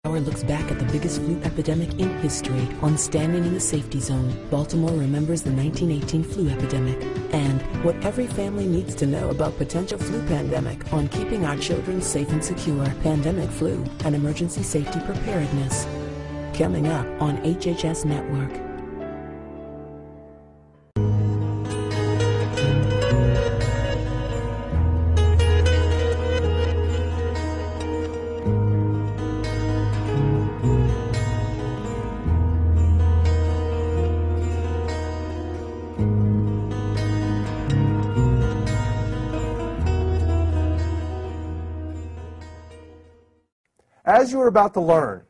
Hour looks back at the biggest flu epidemic in history on Standing in the Safety Zone. Baltimore remembers the 1918 flu epidemic and what every family needs to know about potential flu pandemic on keeping our children safe and secure. Pandemic flu and emergency safety preparedness. Coming up on HHS Network. As you are about to learn,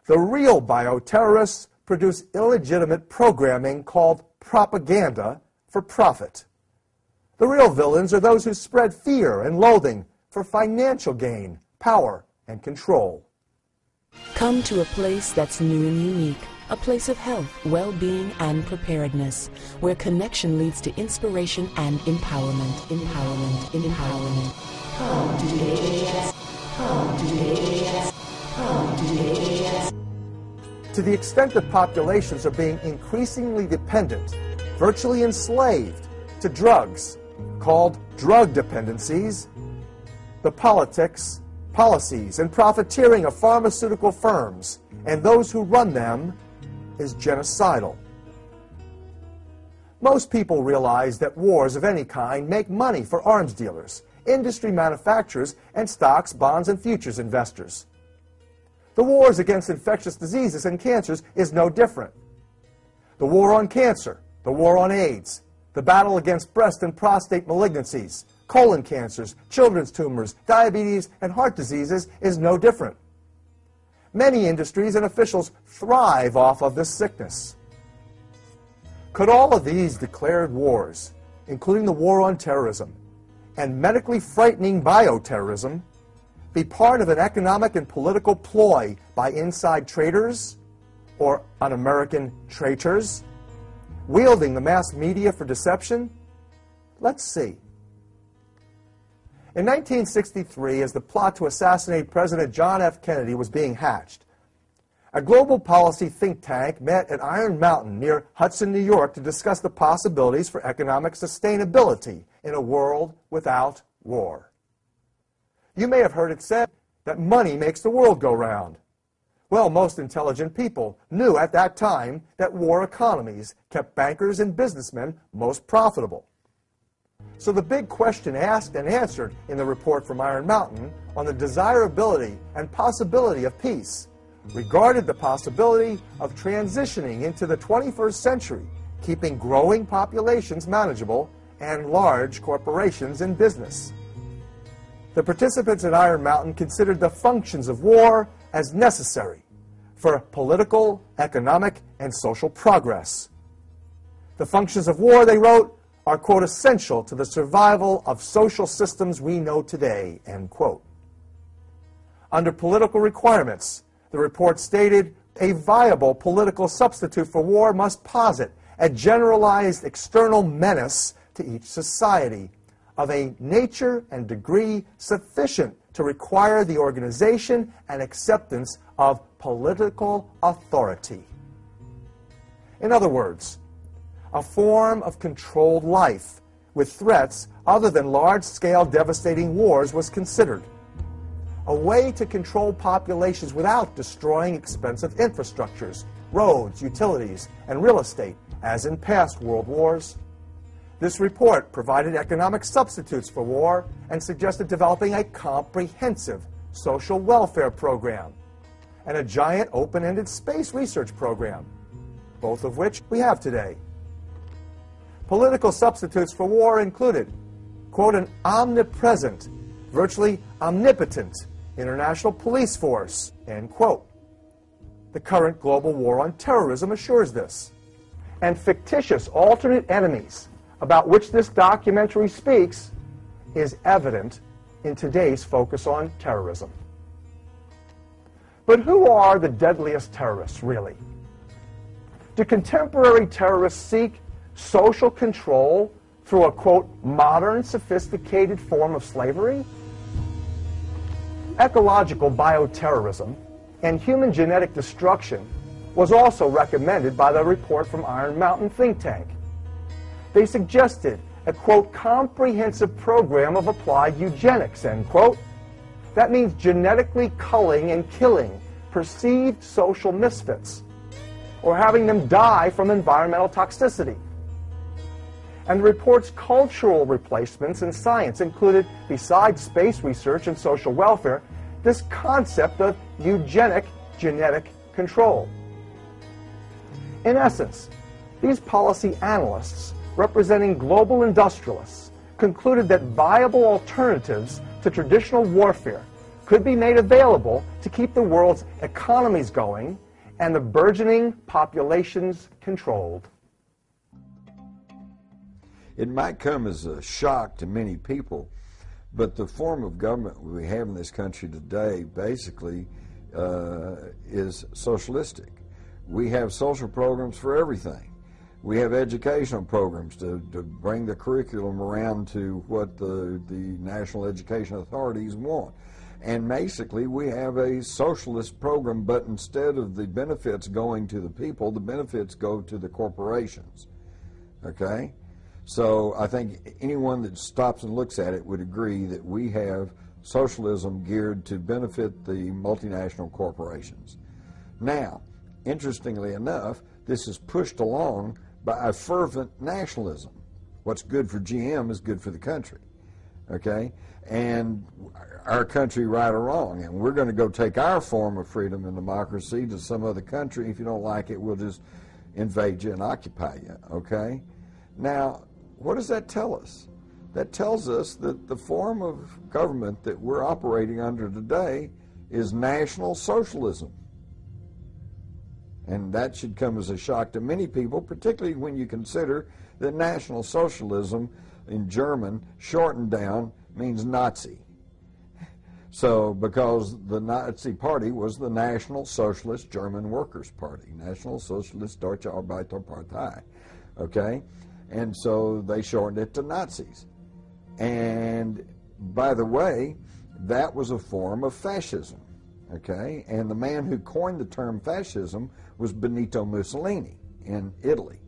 the real bioterrorists produce illegitimate programming called propaganda for profit. The real villains are those who spread fear and loathing for financial gain, power, and control. Come to a place that's new and unique, a place of health, well-being, and preparedness, where connection leads to inspiration and empowerment. Come to the HHS. Come to the HHS. Come to the HHS. To the extent that populations are being increasingly dependent, virtually enslaved, to drugs, called drug dependencies, the politics, policies, and profiteering of pharmaceutical firms and those who run them is genocidal. Most people realize that wars of any kind make money for arms dealers, industry manufacturers, and stocks, bonds, and futures investors. The wars against infectious diseases and cancers is no different. The war on cancer, the war on AIDS, the battle against breast and prostate malignancies, colon cancers, children's tumors, diabetes, and heart diseases is no different. Many industries and officials thrive off of this sickness. Could all of these declared wars, including the war on terrorism and medically frightening bioterrorism, be part of an economic and political ploy by inside traders or un-American traitors, wielding the mass media for deception? Let's see. In 1963, as the plot to assassinate President John F. Kennedy was being hatched, a global policy think tank met at Iron Mountain near Hudson, New York, to discuss the possibilities for economic sustainability in a world without war. You may have heard it said that money makes the world go round. Well, most intelligent people knew at that time that war economies kept bankers and businessmen most profitable. So the big question asked and answered in the report from Iron Mountain on the desirability and possibility of peace regarded the possibility of transitioning into the 21st century, keeping growing populations manageable and large corporations in business. The participants at Iron Mountain considered the functions of war as necessary for political, economic, and social progress. The functions of war, they wrote, are, quote, essential to the survival of social systems we know today, end quote. Under political requirements, the report stated, a viable political substitute for war must posit a generalized external menace to each society of a nature and degree sufficient to require the organization and acceptance of political authority. In other words, a form of controlled life with threats other than large-scale devastating wars was considered. A way to control populations without destroying expensive infrastructures, roads, utilities, and real estate, as in past world wars. This report provided economic substitutes for war and suggested developing a comprehensive social welfare program and a giant open-ended space research program, both of which we have today. Political substitutes for war included, quote, an omnipresent, virtually omnipotent international police force, end quote. The current global war on terrorism assures this. And fictitious alternate enemies about which this documentary speaks is evident in today's focus on terrorism. But who are the deadliest terrorists, really? Do contemporary terrorists seek social control through a, quote, modern, sophisticated form of slavery? Ecological bioterrorism, and human genetic destruction was also recommended by the report from Iron Mountain think tank. They suggested a, quote, comprehensive program of applied eugenics, end quote. That means genetically culling and killing perceived social misfits, or having them die from environmental toxicity. And the report's cultural replacements in science included, besides space research and social welfare, this concept of eugenic genetic control. In essence, these policy analysts, representing global industrialists, concluded that viable alternatives to traditional warfare could be made available to keep the world's economies going and the burgeoning populations controlled. It might come as a shock to many people, but the form of government we have in this country today basically is socialistic. We have social programs for everything. We have educational programs to bring the curriculum around to what the national education authorities want. And basically we have a socialist program, but instead of the benefits going to the people, the benefits go to the corporations. Okay? So I think anyone that stops and looks at it would agree that we have socialism geared to benefit the multinational corporations. Now, interestingly enough, this is pushed along by a fervent nationalism. What's good for GM is good for the country, okay? And our country, right or wrong, and we're going to go take our form of freedom and democracy to some other country. If you don't like it, we'll just invade you and occupy you, okay? Now, what does that tell us? That tells us that the form of government that we're operating under today is National Socialism. And that should come as a shock to many people, particularly when you consider that National Socialism in German, shortened down, means Nazi. So, because the Nazi Party was the National Socialist German Workers' Party, National Socialist Deutsche Arbeiterpartei, okay? And so they shortened it to Nazis. And by the way, that was a form of fascism, okay? And the man who coined the term fascism was Benito Mussolini in Italy.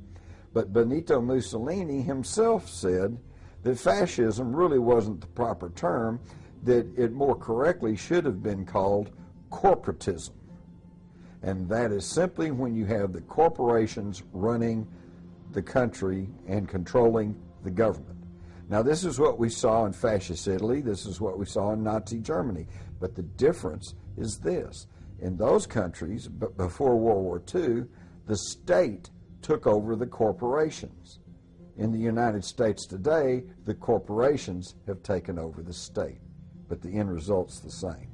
But Benito Mussolini himself said that fascism really wasn't the proper term, that it more correctly should have been called corporatism. And that is simply when you have the corporations running the country and controlling the government. Now, this is what we saw in fascist Italy. This is what we saw in Nazi Germany. But the difference is this. In those countries, before World War II, the state took over the corporations. In the United States today, the corporations have taken over the state. But the end result's the same.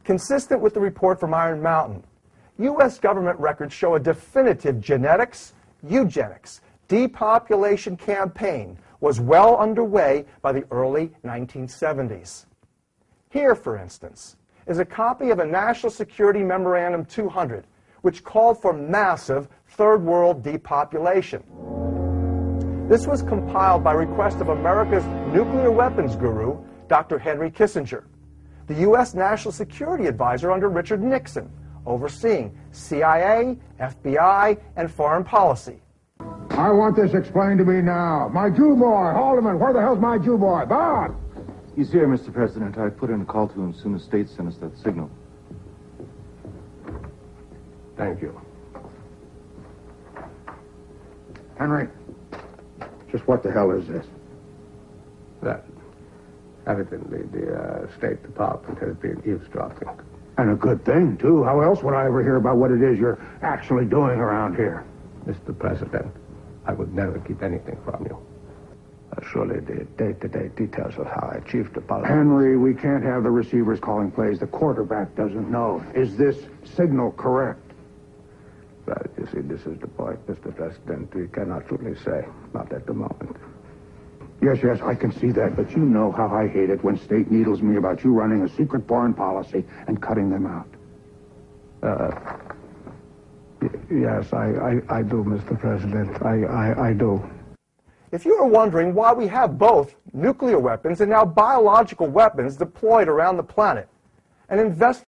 Consistent with the report from Iron Mountain, U.S. government records show a definitive genetics, eugenics, depopulation campaign was well underway by the early 1970s. Here, for instance, is a copy of a National Security Memorandum 200, which called for massive Third World depopulation. This was compiled by request of America's nuclear weapons guru, Dr. Henry Kissinger, the U.S. National Security Advisor under Richard Nixon, overseeing CIA, FBI, and foreign policy. I want this explained to me now. My Jew boy, Haldeman, where the hell's my Jew boy? Bob! He's here, Mr. President. I put in a call to him as soon as State sent us that signal. Thank you. Henry, just what the hell is this? That evidently the State Department has been eavesdropping. And a good thing, too. How else would I ever hear about what it is you're actually doing around here? Mr. President, I would never keep anything from you. Surely the day-to-day details of how I achieved the policy. Henry, we can't have the receivers calling plays the quarterback doesn't know. Is this signal correct? Well, you see, this is the point, Mr. President. We cannot truly say, not at the moment. Yes, I can see that, but you know how I hate it when State needles me about you running a secret foreign policy and cutting them out. Yes, I do, Mr. President. I do. If you are wondering why we have both nuclear weapons and now biological weapons deployed around the planet, and invest